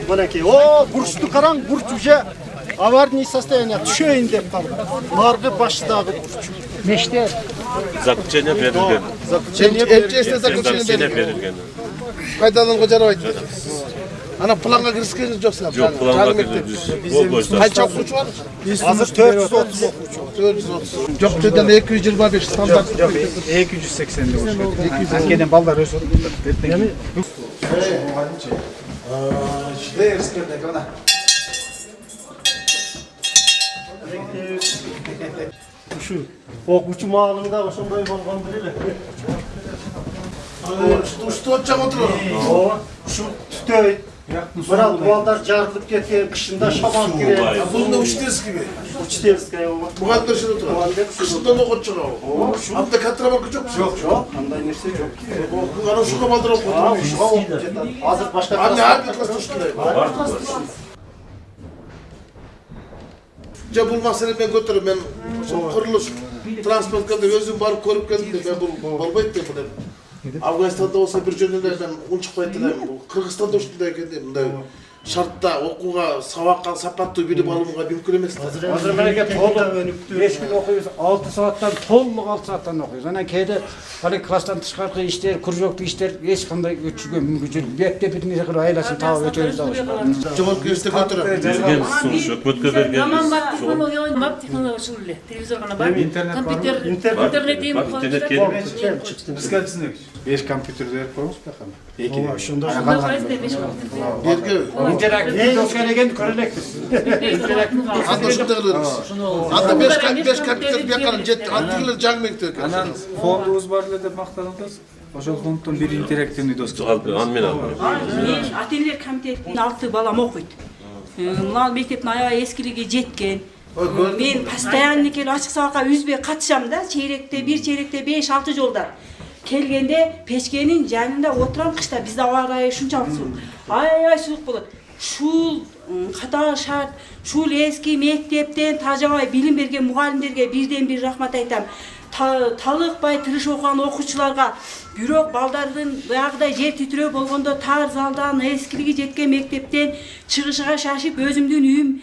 Мынакей, о, бурчты қараң, бурч уже аварийный состояние, түшейін деп қалды. Нарғы башыдағы бурч. Меште Заключение берілген. Заключение берілген. Пайдалануға жарабайды. Ана планға кіріскеніңіз жоқсыңдар? Жоқ, планға кіріскеніміз. Қанша оқушы бар? Азыр 430 оқушы. 430. Жоқ, төден 225 стандарт. Жоқ, 280 де болшы. Анкеден балдар өсіп отыр. Şu оқушы малында ошондой болгон беле. Ушты отчақ отыр. Şu түтөй. Бірақ балдар жарылып кеткен, кышында шамал керек. Бұлында Учительский бе? Учительская ова. Мұғалімдер шын отырады. Қышындан оқыт шығау. Апта каттырамарка жоқ? Жоқ, андай нерсе жоқ. Ана ушуға балдар оқыды. Азыр башка Анне әрбір класста ушкілай. Бұл мәселе мен көтеріп, мен құрылыс транспорткада өзім барып көріп келдім, мен бұл болмайды деп білем. Афганистанда болса бір жөнінде мен ұншықпайды деп, Қырғызстанда ұшында екен деп, шартта оқуға, сабаққа, сапатты біліп алуға мүмкін емес. Азыр менеге толық 5 күн оқимыз, 6 сағаттан, толық 6 сағаттан оқимыз. Ана кейде класстан тышқарқы іштер, күржөктü іштер, ешқандай өтшіге мүмкіншілік. Бекте бітіне қыры айласын тауып өтеміз дауыз. Жауап керісте көтіріп. Берген сұңыш, өкметке берген. Заман бар, технология ойнап, технология шылылы. Телевизор ғана бар. Компьютер, интернет деймін. Интернет келіп. Бізге түсінек. 5 компьютер беріп қойыңыз ба қана? 2. Сонда қайсыда 5 компьютер? Берге. Интерактивді доскалеген көрелектіз. Анда ұшында қылырыз. Анда 5 компьютер бекарым жетті. Антығылыр жаңмектер. Анан фондубуз бар эле деп мактанабыз. Ошол фонддон бири интерактивный доска. Мен Ата-энелер комитетинин 6 балам окуйт. Мына мектептин аябай эскилиги жеткен. Мен постоянно келип ачык сабакка үзбөй катышам да, чейректе 1, чейректе 5, 6 жолда. Келгенде печкенин жанында отурам, кышта бизде аба ырайы ушунчалык суук. Аябай суук болот. Шул катаал шарт, шул эски мектептен тажабай билим берген мугалимдерге бирден бир рахмат айтам. Талыкпай тырышып окуган окуучуларга, бирок балдардын баягыдай жер титирөө болгондо тар залдан эскилиги жеткен мектептен чыгышыга шашып өзүмдүн үйүм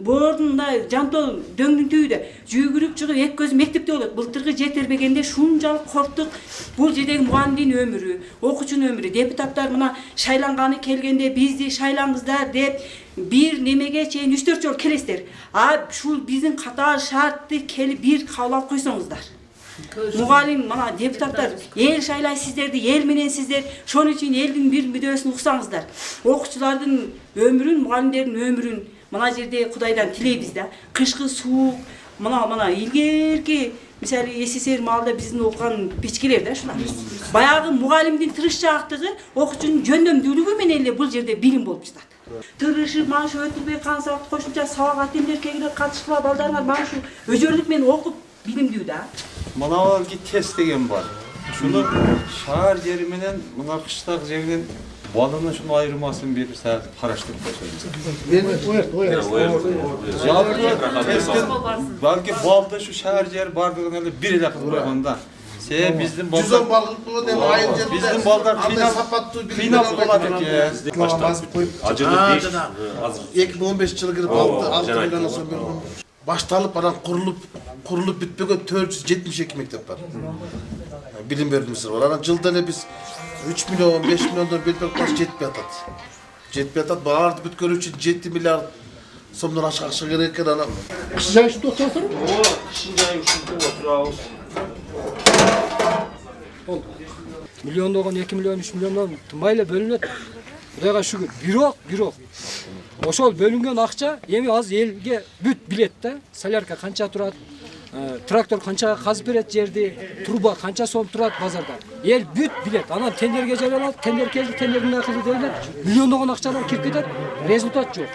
бордунда жантоо дөңдүн түбүдө жүгүрүп чыгып эки көз мектепте болот. Былтыркы жер тербегенде шунчалык корктук. Бул жердеги мугалимдин өмүрү, окуучунун өмүрү, депутаттар мына шайланганы келгенде бизди шайлаңыздар деп бир немеге чейин 3-4 жол келесиздер. Шул биздин катаал шартты келип бир кабыл алып койсоңуздар. Мугалим, мына депутаттар, эл шайлай сиздерди, эл менен сиздер, шону үчүн элдин бир мүдөөсүн уксаңыздар. Окуучулардын өмүрүн, мугалимдердин өмүрүн мына жерде Кудайдан тилейбиз да. Кышкы суук, мына илгерки, мисалы СССР маалда биздин окуган печкелер да ушулар. Баягы мугалимдин тырышчаактыгы окуучунун жөндөмдүүлүгү менен эле бул жерде билим болуп жатат. Тырышып, маш өтүлбөй кансак кошумча сабак атемдер кегилер катышкыла балдарыңар маш өзөрлүк менен окуп билимдүү да. Мына тест деген бар. Шуну шаар жери менен мына кыштак жерден баланы шуну айырмасын берип караштырып койсоңуз. Жалпы балки балды шу шаар жер бардыгын эле бир эле кылып койгонда. Биздин балдар 110 балгын деп айын жетти. Биздин балдар кыйналып калат экен. Баштап коюп. 2015 жылы кирип 6 миллион сом берген. Башталып анан курулуп бүтпөгөн 472 мектеп бар. Билим берүүчүсү бар. Анан жылда эле биз 3 миллион, 5 миллиондон белбек класс жетпей атат. Жетпей атат. Баарды бүткөрүү үчүн 7 миллиард сомдон ашык акча керек экен анан. Кыш жай ушунда отурасызбы? Кышын жайы ушунда отурабыз. Миллиондогон 2 миллион, 3 миллиондон тынбай эле бөлүнөт. Кудайга шүгүр. Бирок ошол бөлүнгөн акча эми азыр элге бүт билет да. Солярка канча турат? Трактор канча казып берет жерди, труба канча сом турат базарда. Эл бүт билет. Анан тендерге жарыялат, тендер келди, тендердин акысы делет. Миллиондогон акчалар кирип кетет. Результат жок.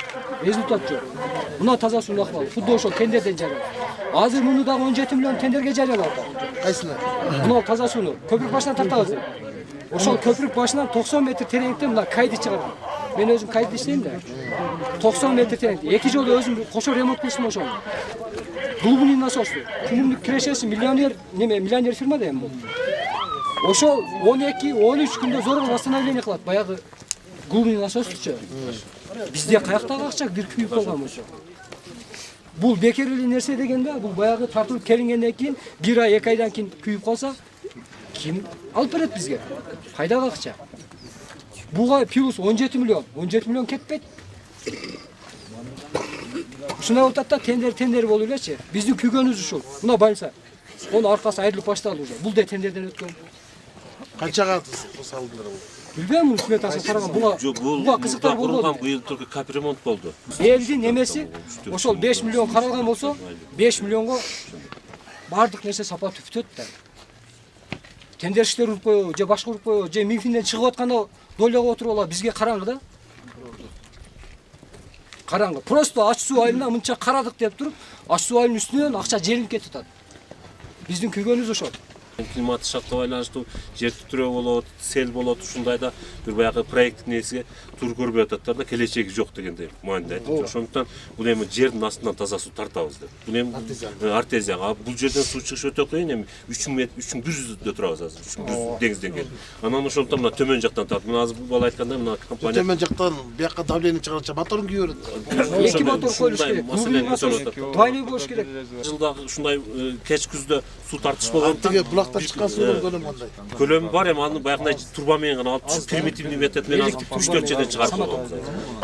Мына таза суу акыбал. Худо ошол тендерден жарыялат. Азыр муну дагы 17 миллион тендерге жарыялат. Кайсына? Мына таза сууну көпүрүк башынан тартабыз. Ошол көпүрүк башынан 90 метр тереңдикте мына кайды чыгарам. Мен өзүм кайды иштейм да. 90 метр тереңдикте. 2 жолу өзүм кошо ремонт кылдым ошол. Глубинный насос. Күнүмдүк кирешеси миллионер фирма да эми бул. Ошол 12-13 күндө зорго восстановление кылат. Баягы глубинный насостучу. Бизде каяктагы акча бир күйүп калган болчу. Бул бекер эле нерсе деген да, бул баягы тартылып келингенден кийин 1 ай 2 айдан кийин күйүп калса, ким алып берет бизге? Кайдагы акча? Буга плюс 17 миллион кетпейт. Ушундай болуп атат да, тендер болуп элечи. Биздин күйгөнүбүз ушул. Мына больница. Onun arkası ayrılıp başladı уже. Bul da tenderden ötken. Канчага салдылар бул? Bilmem smetası taragan. Buga kızıklar boldu. Bu yıl Türkiye kapремонт болду. Eldin emesi oşol 5 milyon karalgan bolsa 5 milyonga bardык нерсе сапа түптөт да. Тендер иштер уруп коюу, же башка уруп коюу, же Минфинден чыгып атканда дойлого отуруп алып бизге караңгы да. Караңгы. Просто ач суу айылына мынча карадык деп туруп, ач суу айылынын үстүнөн акча желинип кетип атат. Биздин күйгөнүбүз ошол. Климаттык шарттуу байланыштуу жер титирөө болот, сел болот, ушундайда бир баягы проект неси тур көрбөй ататтар да, келечеги жок дегендей мааниде айтып. Ошондуктан бул эми жердин астынан таза суу тартабыз деп. Бул эми артезияга. Бул жерден суу чыгыш өтө кыйын, эми 3100-дө турабыз азыр. 3100 деңизден келип. Анан ошондуктан мына төмөн жактан тартып. Мына азыр бул бала айткандай мына компания Төмөн жактан бияка давление чыгарганча моторун күйөрөт. 2 мотор коюлуш керек. Двойной болуш керек. Жылда ушундай кеч күздө суу тартыш болгон. Тиги булактан чыккан суунун көлөмү кандай? Көлөмү бар эми аны баягындай турба менен гана алып түшүп примитивный метод менен 3-4 жерден чыгарып койгонбуз.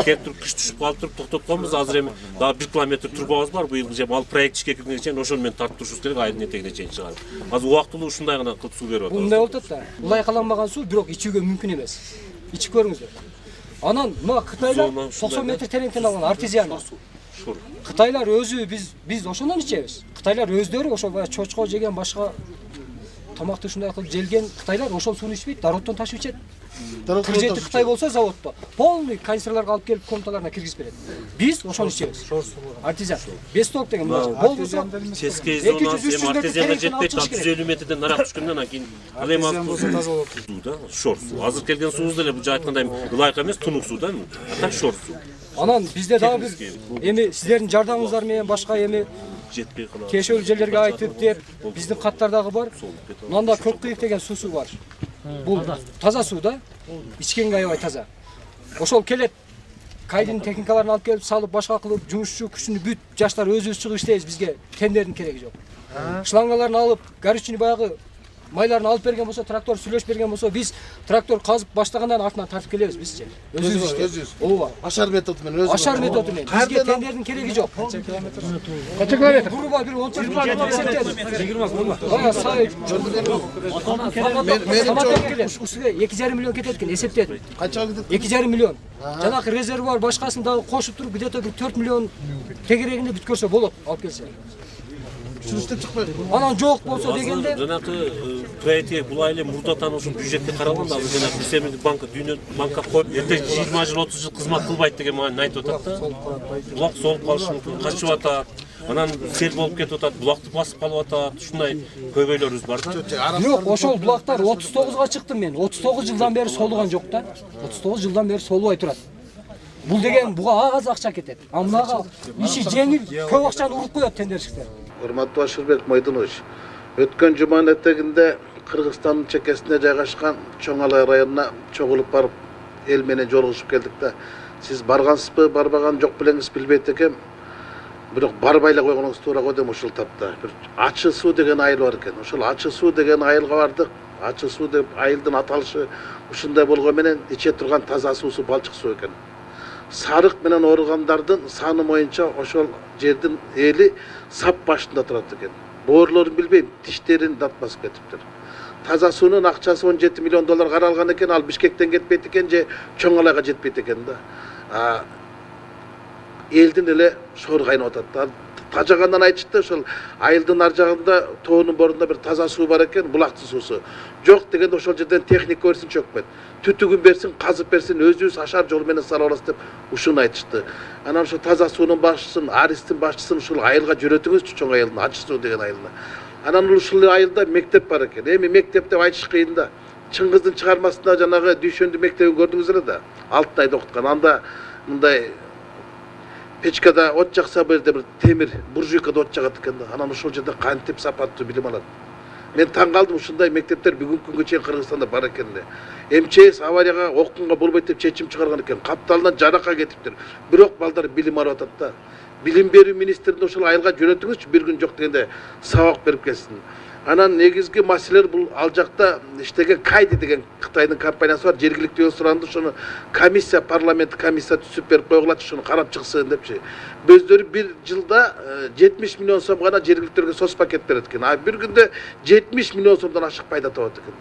Кеп туруп кыш түшүп калып туруп токтоп койгонбуз. Азыр эми дагы 1 километр турбабыз бар. Быйыл же ал проект ишке киргенге чейин ошону менен тартып турушубуз керек, айдын этегине чейин чыгарып. Азыр убактылуу ушундай гана кылып суу берип атабыз. Мындай болуп атат да. Улай каланбаган суу бирок ичүүгө мүмкүн эмес. Ичип көрүңүздөр. Анан мына Кытайлар 90 метр тереңден алган артезиан. Кытайлар өзү биз ошондон ичебиз. Кытайлар өздөрү ошо баягы чочко жеген башка тамакты ушундай кылып желген Кытайлар ошол сууну ичпейт, дароттон ташып ичет. Кыржети Кытай болсо заводдо полный канистрларга алып келип комнаталарына киргизип берет. Биз ошону ичебиз. Артезиан. Бесток деген болбосо Ческей зонасы эми артезиянга жетпейт, 150 метрден нарак түшкөндөн анан кийин ал эми суу да, шор суу. Азыр келген суубуз деле бул айткандай ылайык эмес, тунук суу да. Так шор суу. Анан бизде дагы бир эми сиздердин жардамыңыздар менен башка эми жетпей калат. Кешөл жерлерге айтып деп биздин каттардагы бар. Мында көк кыйык деген суусу бар. Бул таза суу да. Ичкенге аябай таза. Ошол келет. Кайдын техникаларын алып келип салып башка кылып жумушчу күчүнү бүт жаштар өзүбүз чыгып иштейбиз, бизге тендердин кереги жок. Шлангаларын алып, горючийни баягы майларын алып берген болсо, трактор сүйлөшүп берген болсо, биз трактор казып баштагандан артынан тартып келебиз бизче. Өзүбүз. Ооба. Ашар методу менен өзү. Ашар методу менен. Бизге тендердин кереги жок. Канча километр? Буруба бир 30 километр эсептедим. 20 болма. Ага, сай. Мен ушуга 2,5 миллион кетет экен эсептедим. Канчага кетет? 2,5 миллион. Жанакы резервуар башкасын дагы кошуп туруп, где-то бир 4 миллион тегерегинде бүткөрсө болот, алып келсе. Чүрүстеп чыкпайт. Анан жок болсо дегенде жанакы проекти булай эле мурдатан ушул бюджетке каралган да, азыр жанакы Семирлик банка дүйнө банка коюп, эртең 20 жыл 30 жыл кызмат кылбайт деген маани айтып атат да. Булак солуп калышы мүмкүн, качып атат. Анан сел болуп кетип атат, булакты басып калып атат. Ушундай көйгөйлөрүбүз бар да. Жок, ошол булактар 39га чыктым мен. 39 жылдан бери солуган жок да. 39 жылдан бери солубай турат. Бул деген буга аз акча кетет. А мынага иши жеңил, көп акчаны уруп коет тендерчиктер. Урматтуу Ашырбек Майдынович, өткөн жуманын этегинде Кыргызстандын чекесине жайгашкан Чоң Алай районуна чогулуп барып, эл менен жолугушуп келдик да. Сиз баргансызбы, барбаган жок белеңиз билбейт экем. Бирок барбай эле койгонуңуз туура го дейм ушул тапта. Бир ачы суу деген айыл бар экен. Ошол ачы суу деген айылга бардык. Ачы суу деп айылдын аталышы ушундай болгон менен иче турган таза суусу балчык суу экен. Сарык менен ооругандардын саны боюнча ошол жердин эли сап башында турат экен. Боорлорун билбейм, тиштерин датмасып кетиптир. Таза суунун акчасы 17 миллион доллар каралган экен, ал Бишкектен кетпейт экен же Чоң Алайга жетпейт экен да. Элдин эле шоор кайнап атат. Тажагандан айтышты, ошол айылдын ар жагында тоонун борунда бир таза суу бар экен, булактын суусу. Жок дегенде ошол жерден техника берсин чөкпөт. Түтүгүн берсин, казып берсин, өзүбүз ашар жол менен сала алабыз деп ушуну айтышты. Анан ошо таза суунун башчысын, Аристин башчысын ушул айылга жөнөтүңүзчү, Чоң айылына, ачы суу деген айылына. Анан ушул айылда мектеп бар экен. Эми мектеп деп айтыш кыйын да. Чыңгыздын чыгармасында жанагы Дүйшөндү мектебин көрдүңүз эле да. 6 айда окуткан. Анда мындай печкада от жакса бул жерде бир темир буржуйкада от жагат экен да. Анан ошол жерде кантип сапаттуу билим алат. Мен таң қалдым, ушундай мектептер бүгүнкү күнгө чейин Кыргызстанда бар экенине. МЧС аварияга окуганга болбойт деп чечим чыгарган экен. Капталынан жаракка кетиптир. Бирок балдар билим алып атат да. Билим берүү министрин ошол айылга жөнөтүңүзчү, бир күн жок дегенде сабак берип келсин. Анан негизги маселелер бул ал жакта иштеген Кайди деген Кытайдын компаниясы бар, жергиликтүү суранды, ошону комиссия, парламент комиссия түзүп берип койгулачы, ошону карап чыксын депчи. Өздөрү бир жылда 70 миллион сом гана жергиликтүүгө соцпакет берет экен. А бир күндө 70 миллион сомдон ашык пайда табат экен.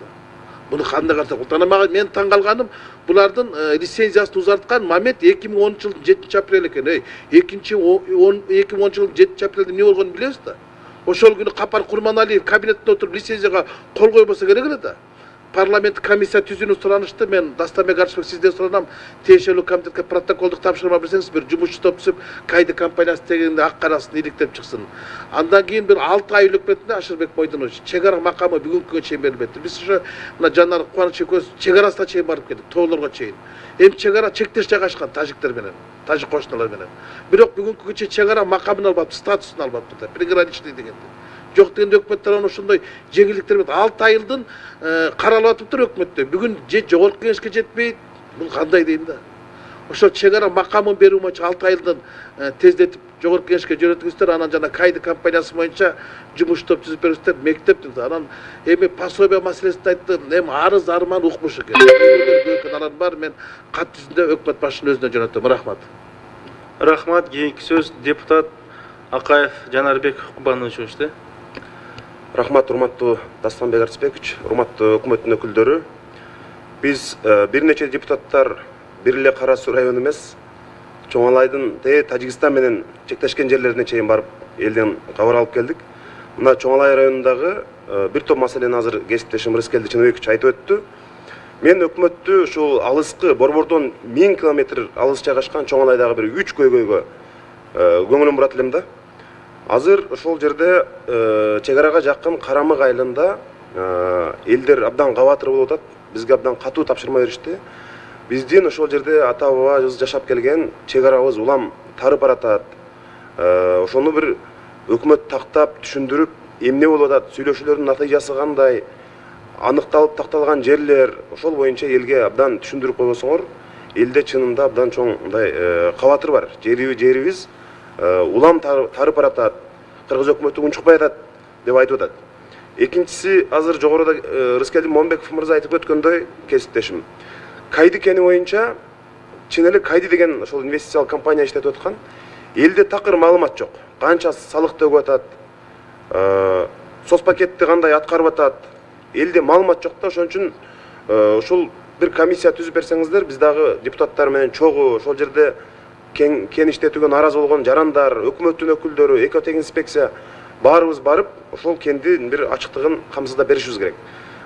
Буну кандай карасак болот? Анан мага мен таң калганым, булардын лицензиясын узарткан момент 2010 жылдын 7 апрель экен. 2010 жылдын 7 апрелде эмне болгонун билебиз да. Ошол күнү Капар Курманалиев кабинетте отуруп лицензияга кол койбосо керек эле да. Парламент комиссия түзүүнү суранышты. Мен Дастамбек Арышбек сизден суранам, тиешелүү комитетке протоколдук тапшырма берсеңиз, бир жумушчу топ түзүп, Кайды компаниясы дегенде ак карасын иликтеп чыксын. Андан кийин бир 6 ай өкмөтүндө Ашырбек Мойдонович чек ара макамы бүгүнкү күнгө чейин берилбепти. Биз ошо мына Жанар Кубаныч экөөбүз чек арасына чейин барып келдик, тоолорго чейин. Чек ара чектеш жайгашкан тажиктер менен, тажик кошуналар менен. Бирок бүгүнкү күнгө чейин чек ара макамын албапты, статусун албапты да, приграничный дегенде. Жок дегенде өкмөттөр ошондой жеңилдиктер берет. 6 айылдын каралып атыптыр өкмөттө. Бүгүн жогорку кеңешке жетпейт. Бул кандай дейм да. Ошо чек ара макамын берүү боюнча 6 айылдан тездетип жогорку кеңешке жөнөтүңүздөр, анан жана Кайды компаниясы боюнча жумуш топ түзүп бериңиздер, мектептин. Анан эми пособия маселесин айтты, эми арыз арман укмуш экен. Алар бар, мен кат жүзүндө өкмөт башчынын өзүнө жөнөтөм. Рахмат. Рахмат. Кийинки сөз депутат Акаев Жанарбек Кубановичте. Рахмат, урматтуу Дастамбек Арысбекович, урматтуу өкмөттүн өкүлдөрү. Биз бир нече депутаттар бир эле Кара Суу району эмес, Чоңалайдын Тажикстан менен чектешкен жерлерине чейин барып, элден кабар алып келдик. Мына Чоңалай районундагы бир топ маселени азыр кесиптешим Рыскелди Чыныбекович айтып өттү. Мен өкмөттү ушул алыскы Борбордон 1000 километр алыс жайгашкан Чоңалайдагы бир 3 көйгөйгө көңүлүм бурат элем да. Азыр ошол жерде чек арага жакын Карамык айылында элдер абдан кабатыр болуп атат. Бизге абдан катуу тапшырма беришти. Биздин ошол жерде ата бабабыз жашап келген чек арабыз улам тарып баратат. Ошону бир өкмөт тактап түшүндүрүп, эмне болуп атат, сүйлөшүүлөрдүн натыйжасы кандай, аныкталып такталган жерлер, ошол боюнча элге абдан түшүндүрүп койбосоңор, элде чынында абдан чоң мындай кабатыр бар. Жерибиз улам тарып баратат, кыргыз өкмөтү унчукпай атат деп айтып атат. Экинчиси, азыр жогоруда Рыскелди Момбеков мырза айтып өткөндөй, кесиптешим, Кайды кени боюнча чын эле Кайды деген ошол инвестициялык компания иштетип аткан. Элде такыр маалымат жок. Канча салык төгүп атат, соцпакетти кандай аткарып атат, элде маалымат жок да. Ошон үчүн ушул бир комиссия түзүп берсеңиздер, биз дагы депутаттар менен чогуу ошол жерде кен иштетүүгө нааразы болгон жарандар, өкмөттүн өкүлдөрү, экотехинспекция баарыбыз барып, ошол кендин бир ачыктыгын камсыздап беришибиз керек.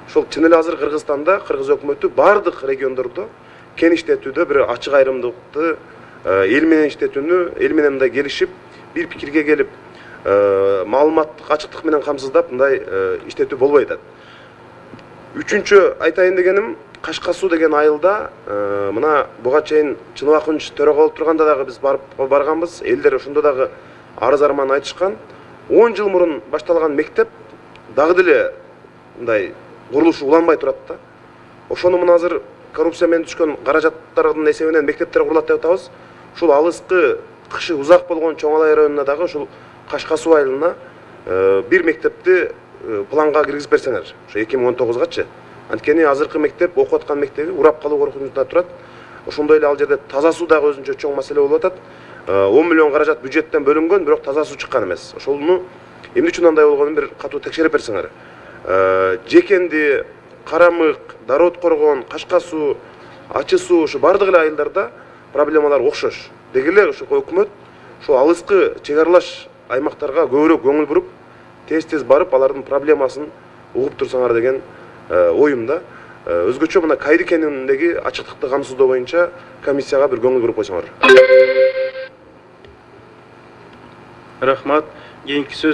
Ошол чын эле азыр Кыргызстанда кыргыз өкмөтү бардык региондордо кен иштетүүдө бир ачык айрымдыкты, эл менен иштетүүнү, эл менен мындай келишип, бир пикирге келип, маалыматтык ачыктык менен камсыздап мындай иштетүү болбой атат. Үчүнчү айтайын дегеним, Кашка Суу деген айылда мына буга чейин Чыныбек Акунч төрөгө болуп турганда дагы биз барганбыз. Элдер ошондо дагы арыз арман айтышкан. 10 жыл мурун башталган мектеп дагы деле мындай курулушу уланбай турат да. Ошону мына азыр коррупция менен түшкөн каражаттардын эсебинен мектептер курулат деп атабыз. Ушул алыскы кышы узак болгон Чоңалай районуна дагы ушул Кашка Суу айылына бир мектепти планга киргизип берсеңер, ошо 2019гачы. Анткени азыркы мектеп, окуп аткан мектеби урап калуу коркунучунда турат. Ошондой эле ал жерде таза суу дагы өзүнчө чоң маселе болуп атат. 10 миллион каражат бюджеттен бөлүнгөн, бирок таза суу чыккан эмес. Ошону эмне үчүн андай болгонун бир катуу текшерип берсеңер. Жекенди, Карамык, Дароот Коргон, Кашка Суу, Ачы Суу, ушу бардык эле айылдарда проблемалар окшош. Деги эле ошо өкмөт ошо алыскы чек аралаш аймактарга көбүрөөк көңүл буруп, тез барып, алардын проблемасын угуп турсаңар деген оюмда. Өзгөчө мына Кайды кенинидеги ачыктыкты камсыздоо боюнча комиссияга бир көңүл буруп койсоңор. Рахмат. Кийинки сөз